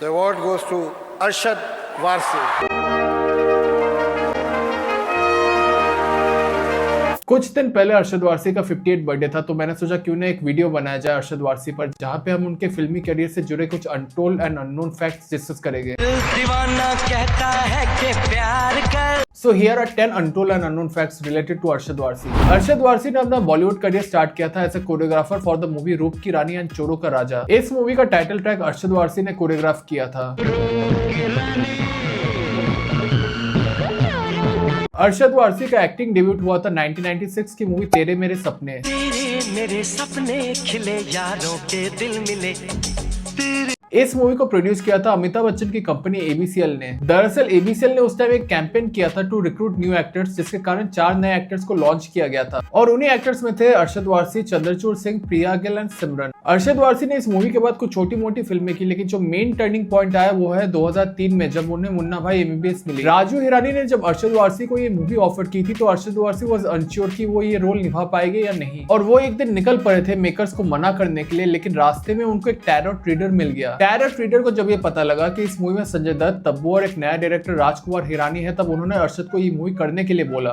The award goes to Arshad Warsi. कुछ दिन पहले अरशद वारसी का 58 बर्थडे था, तो मैंने सोचा क्यों ना एक वीडियो बनाया जाए अरशद वारसी पर, जहां पे हम उनके फिल्मी करियर से जुड़े कुछ untold and unknown facts discuss करेंगे। दीवाना कहता है कि प्यार कर। So here are 10 untold and unknown facts related to Arshad Warsi. Arshad Warsi ने अपना बॉलीवुड करियर स्टार्ट किया था as a choreographer for the movie Roop Ki Rani and चोरों का राजा। इस मूवी का टाइटल ट्रैक अरशद वारसी ने कोरियोग्राफ किया था। अरशद वारसी का एक्टिंग डेब्यूट हुआ था 1996 की मूवी तेरे मेरे सपने। मेरे सपने खिले यारों के दिल मिले। इस मूवी को प्रोड्यूस किया था अमिताभ बच्चन की कंपनी एबीसीएल ने। दरअसल एबीसीएल ने उस टाइम एक कैंपेन किया था टू रिक्रूट न्यू एक्टर्स, जिसके कारण 4 नए एक्टर्स को लॉन्च किया गया था और उन्हीं एक्टर्स में थे अरशद वारसी, चंद्रचूड़ सिंह, प्रिया गिल एंड सिमरन। अरशद वारसी ने इस मूवी के बाद कुछ छोटी मोटी फिल्में की, लेकिन जो मेन टर्निंग पॉइंट आया वो है 2003 में, जब उन्हें मुन्ना भाई एमबीबीएस मिली। राजू हिरानी ने जब अरशद वारसी को ये मूवी ऑफर की थी तो अरशद वारसी वाज अनश्योर कि वो ये रोल निभा पाएंगे या नहीं, और वो एक दिन निकल पड़े थे मेकर्स को मना करने के लिए, लेकिन रास्ते में उनको एक टैरोट रीडर मिल गया। टैरोट रीडर को जब ये पता लगा कि इस मूवी में संजय दत्त, तब्बू और एक नया डायरेक्टर राजकुमार हिरानी है, तब उन्होंने अरशद को ये मूवी करने के लिए बोला।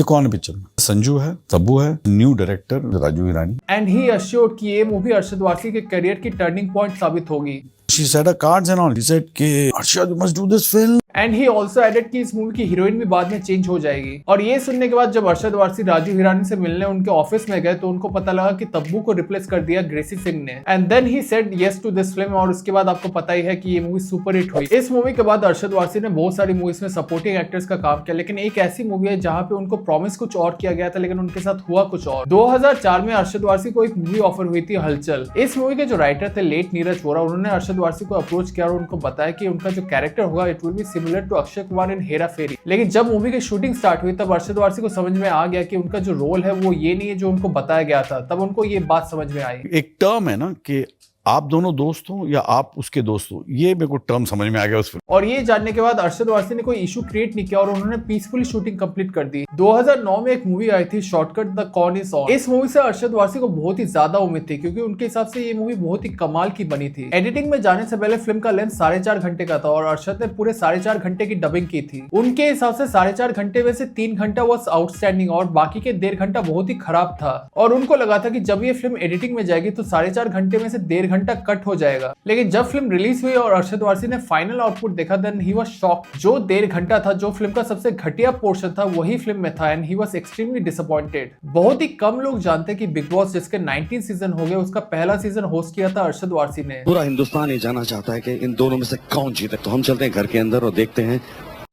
कौन है पिक्चर में? संजू है, तब्बू है, new director Raju Hirani. And he assured कि ये मूवी अरशद वारसी के करियर की टर्निंग पॉइंट साबित होगी। She said her cards and all. She said कि Arshad you must do this film. And he also added कि इस मूवी की हीरोइन भी बाद में चेंज हो जाएगी। और ये सुनने के बाद जब अरशद वारसी राजू हिरानी से मिलने उनके ऑफिस में गए तो उनको पता लगा कि तब्बू को रिप्लेस कर दिया ग्रेसी सिंह ने। And then he said yes to this film, और उसके बाद आपको पता ही है कि ये मूवी सुपर हिट हुई। इस मूवी के बाद अरशद वारसी ने बहुत सारी मूवीज में सपोर्टिंग एक्टर्स का काम किया, लेकिन एक ऐसी मूवी है जहां पे उनको प्रॉमिस कुछ और किया गया था लेकिन उनके साथ हुआ कुछ और। 2004 में अरशद वारसी को एक मूवी ऑफर हुई थी हलचल। इस मूवी के जो राइटर थे लेट नीरज वोरा, उन्होंने अरशद वारसी को अप्रोच किया और उनको बताया कि उनका जो कैरेक्टर होगा it will be similar to Akshay Kumar in Hera Pheri. लेकिन जब मूवी की शूटिंग स्टार्ट हुई तब अरशद वारसी को समझ में आ गया कि उनका जो रोल है वो ये नहीं है जो उनको बताया गया था। तब उनको ये बात समझ में आई। एक टर्म है ना कि आप दोनों दोस्त हो या आप उसके दोस्त हो, ये मेरे को टर्म समझ में आ गया उस फिल्म। और ये जानने के बाद अरशद वारसी ने कोई इशू क्रिएट नहीं किया और उन्होंने पीसफुली शूटिंग कंप्लीट कर दी। 2009 में एक मूवी आई थी shortcut the con is on. इस मूवी से अरशद वारसी को बहुत ही ज्यादा उम्मीद थी क्योंकि उनके हिसाब से ये मूवी बहुत ही कमाल की बनी थी। एडिटिंग में जाने से पहले फिल्म का लेंथ 4.5 घंटे का था और अरशद ने पूरे 4.5 घंटे की डबिंग की थी। उनके हिसाब से 4.5 घंटे में से 3 घंटा वॉज आउटस्टैंडिंग और बाकी के 1.5 घंटा बहुत ही खराब था। और उनको लगा था कि जब ये फिल्म एडिटिंग में जाएगी तो 4.5 घंटे में से 1.5 घंटा कट हो जाएगा। लेकिन जब फिल्म रिलीज हुई और अरशद वारसी ने फाइनल आउटपुट देखा देन ही वाज शॉक्ड। जो 1.5 घंटा था, जो फिल्म का सबसे घटिया पोर्शन था, वही फिल्म में था and he was extremely disappointed. बहुत ही कम लोग जानते कि बिग बॉस जिसके 19 सीजन हो गए उसका पहला सीजन होस्ट किया था अरशद वारसी ने। पूरा हिंदुस्तान ये जानना चाहता है कि इन दोनों में से कौन जीते, तो हम चलते हैं घर के अंदर और देखते हैं।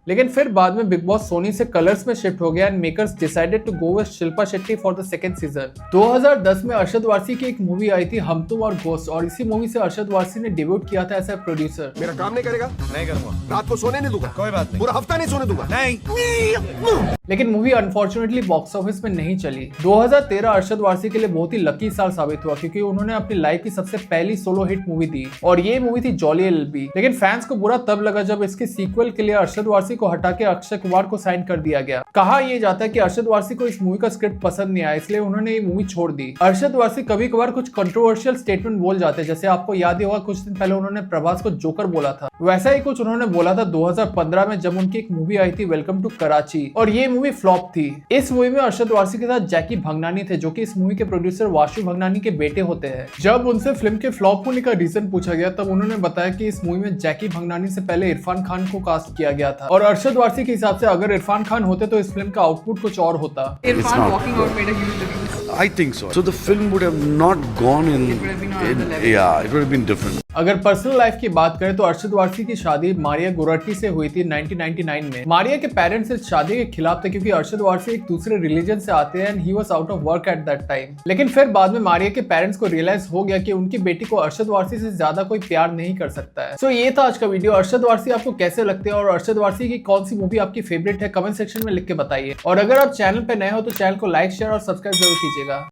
लेकिन फिर बाद में बिग बॉस सोनी से कलर्स में शिफ्ट हो गया and makers decided to go with Shilpa Shetty for the second season. 2010 में अरशद वारसी की एक मूवी आई थी हम तुम और घोस्ट, और इसी मूवी से अरशद वारसी ने डेब्यूट किया था एज ए प्रोड्यूसर। मेरा काम नहीं करेगा? नहीं करूंगा। रात को सोने नहीं दूंगा। कोई बात नहीं। पूरा हफ्ता नहीं सोने दूंगा। नहीं। लेकिन मूवी अनफॉर्चुनेटली बॉक्स ऑफिस में नहीं चली। 2013 अरशद वारसी के लिए बहुत ही लकी साल साबित हुआ क्योंकि उन्होंने अपनी लाइफ की सबसे पहली सोलो हिट मूवी दी और ये मूवी थी जॉली एलएलबी। लेकिन फैंस को बुरा तब लगा जब इसके सीक्वल के लिए अरशद वारसी को हटा के अक्षय कुमार को साइन कर दिया गया। कहा यह जाता है कि अरशद वारसी को इस मूवी का स्क्रिप्ट पसंद नहीं आया, इसलिए उन्होंने ये मूवी छोड़ दी। अरशद वारसी कभी कभार कुछ कंट्रोवर्शियल स्टेटमेंट बोल जाते हैं, जैसे आपको याद ही होगा कुछ दिन पहले उन्होंने प्रभास को जोकर बोला था। वैसा ही कुछ उन्होंने बोला था 2015 में जब उनकी एक मूवी आई थी वेलकम टू कराची और ये मूवी फ्लॉप थी। इस मूवी में अरशद वारसी के साथ जैकी भंगनानी थे जो कि इस मूवी के प्रोड्यूसर वाशु भंगनानी के बेटे होते हैं। जब उनसे फिल्म के फ्लॉप होने का रीजन पूछा गया तब उन्होंने बताया कि इस मूवी में जैकी भंगनानी से पहले इरफान खान को कास्ट किया गया था और अरशद वारसी के हिसाब से अगर इरफान खान होते तो इस फिल्म का आउटपुट कुछ और होता। Irfan walking out made a huge difference. I think so. So the film would have not gone in. It would have been on in the level. yeah, it would have been different. अगर personal life की बात करें तो अरशद वारसी की शादी मारिया गुरटी से हुई थी 1999 में। मारिया के पेरेंट्स इस शादी के खिलाफ थे क्योंकि अरशद वारसी एक दूसरे रिलीजन से आते हैं and he was out of work at that time. लेकिन फिर बाद में मारिया के पेरेंट्स को रियलाइज हो गया कि उनकी बेटी को अरशद वारसी से ज्यादा कोई प्यार नहीं कर सकता है। सो ये था आज का वीडियो। अरशद वारसी आपको कैसे लगते हैं और अरशद वारसी की कौन सी मूवी आपकी फेवरेट है, कमेंट सेक्शन में लिख के बताइए। और अगर आप चैनल पे नए हो तो चैनल को लाइक, शेयर और सब्सक्राइब जरूर कीजिएगा।